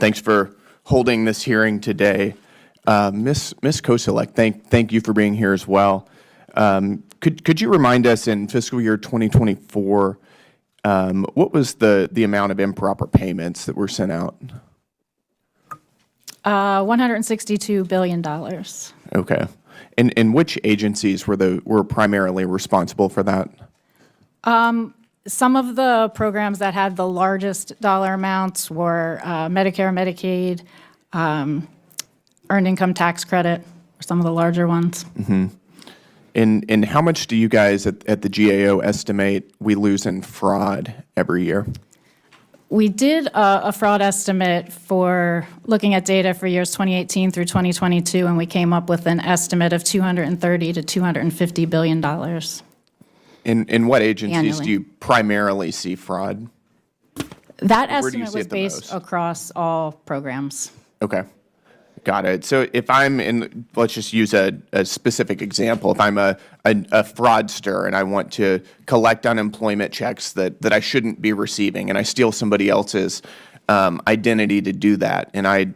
Thanks for holding this hearing today. Ms. Kociolek, thank you for being here as well. Could you remind us in fiscal year 2024, what was the amount of improper payments that were sent out? $162 billion. Okay. And which agencies were primarily responsible for that? Some of the programs that had the largest dollar amounts were Medicare, Medicaid, Earned Income Tax Credit, or some of the larger ones. Mm-hmm. And how much do you guys at the GAO estimate we lose in fraud every year? We did a fraud estimate for looking at data for years 2018 through 2022, and we came up with an estimate of $230 to $250 billion. In what agencies annually. do you primarily see fraud? That Where do you estimate see was it the based most? across all programs. Okay. Got it. So if I'm in, let's just use a specific example. If I'm a fraudster and I want to collect unemployment checks that I shouldn't be receiving, and I steal somebody else's identity to do that, and I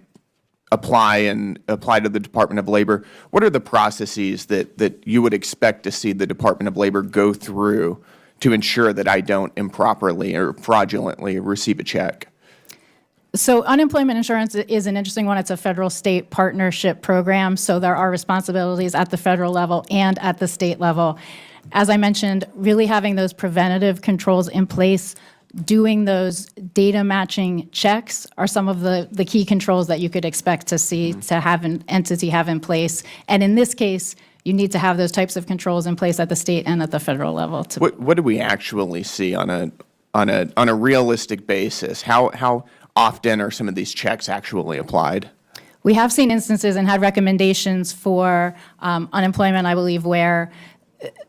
apply to the Department of Labor, what are the processes that you would expect to see the Department of Labor go through to ensure that I don't improperly or fraudulently receive a check? So unemployment insurance is an interesting one. It's a federal-state partnership program, so there are responsibilities at the federal level and at the state level. As I mentioned, really having those preventative controls in place, doing those data matching checks are some of the key controls that you could expect to see to have an entity have in place. And in this case, you need to have those types of controls in place at the state and at the federal level. What do we actually see on a realistic basis? How often are some of these checks actually applied? We have seen instances and had recommendations for unemployment, I believe, where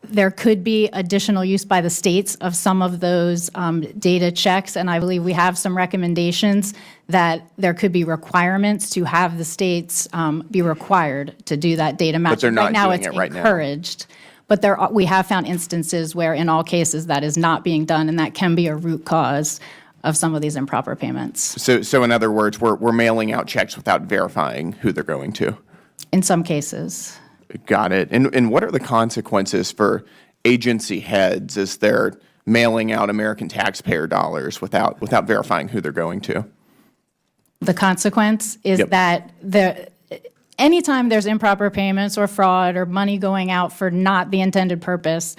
there could be additional use by the states of some of those data checks, and I believe we have some recommendations that there could be requirements to have the states be required to do that data matching. But they're not right now, doing it's it right now. encouraged. But we have found instances where, in all cases, that is not being done, and that can be a root cause of some of these improper payments. So in other words, we're mailing out checks without verifying who they're going to. In some cases. Got it. And what are the consequences for agency heads as they're mailing out American taxpayer dollars without verifying who they're going to? The consequence is Yep. that anytime there's improper payments or fraud or money going out for not the intended purpose,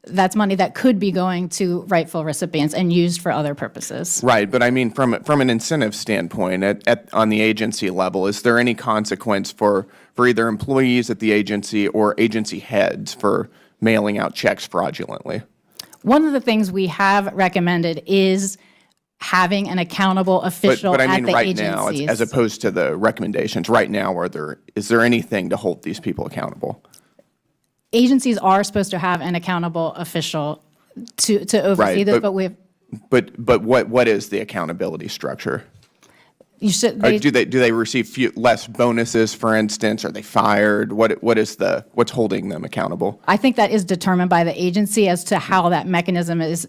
that's money that could be going to rightful recipients and used for other purposes. Right, but I mean from an incentive standpoint, on the agency level, is there any consequence for either employees at the agency or agency heads for mailing out checks fraudulently? One of the things we have recommended is having an accountable official but I at mean the right agencies. now, as opposed to the recommendations, right now, is there anything to hold these people accountable? Agencies are supposed to have an accountable official to oversee Right, this, but- but we've But what is the accountability structure? you should Do they receive less bonuses, for instance? Are they fired? What's holding them accountable? I think that is determined by the agency as to how that mechanism is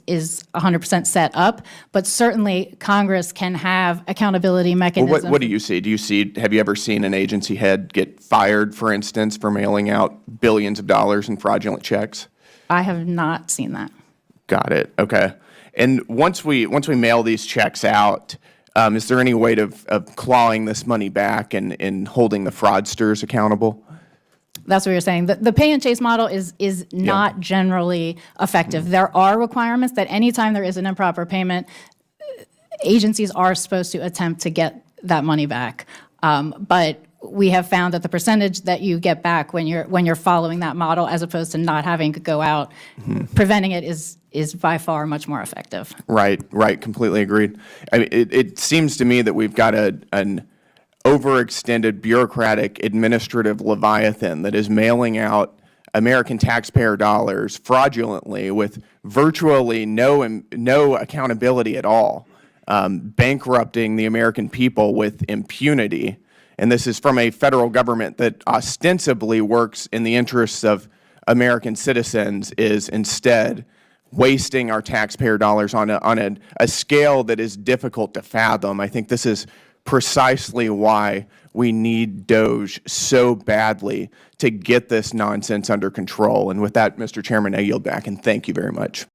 100% set up, but certainly Congress can have accountability Well, mechanisms. what do you see? Have you ever seen an agency head get fired, for instance, for mailing out billions of dollars in fraudulent checks? I have not seen that. Got it. Okay. And once we mail these checks out, is there any way of clawing this money back and holding the fraudsters accountable? That's what you're saying. The pay and chase model is not generally effective. There are requirements that anytime there is an improper payment, agencies are supposed to attempt to get that money back. But we have found that the percentage that you get back when you're following that model, as opposed to not having to go out, preventing it is by far much more effective. Right. Completely agreed. I mean, it seems to me that we've got an overextended bureaucratic administrative leviathan that is mailing out American taxpayer dollars fraudulently with virtually no accountability at all, bankrupting the American people with impunity. And this is from a federal government that ostensibly works in the interests of American citizens, is instead wasting our taxpayer dollars on a scale that is difficult to fathom. I think this is precisely why we need DOGE so badly to get this nonsense under control. And with that, Mr. Chairman, I yield back, and thank you very much.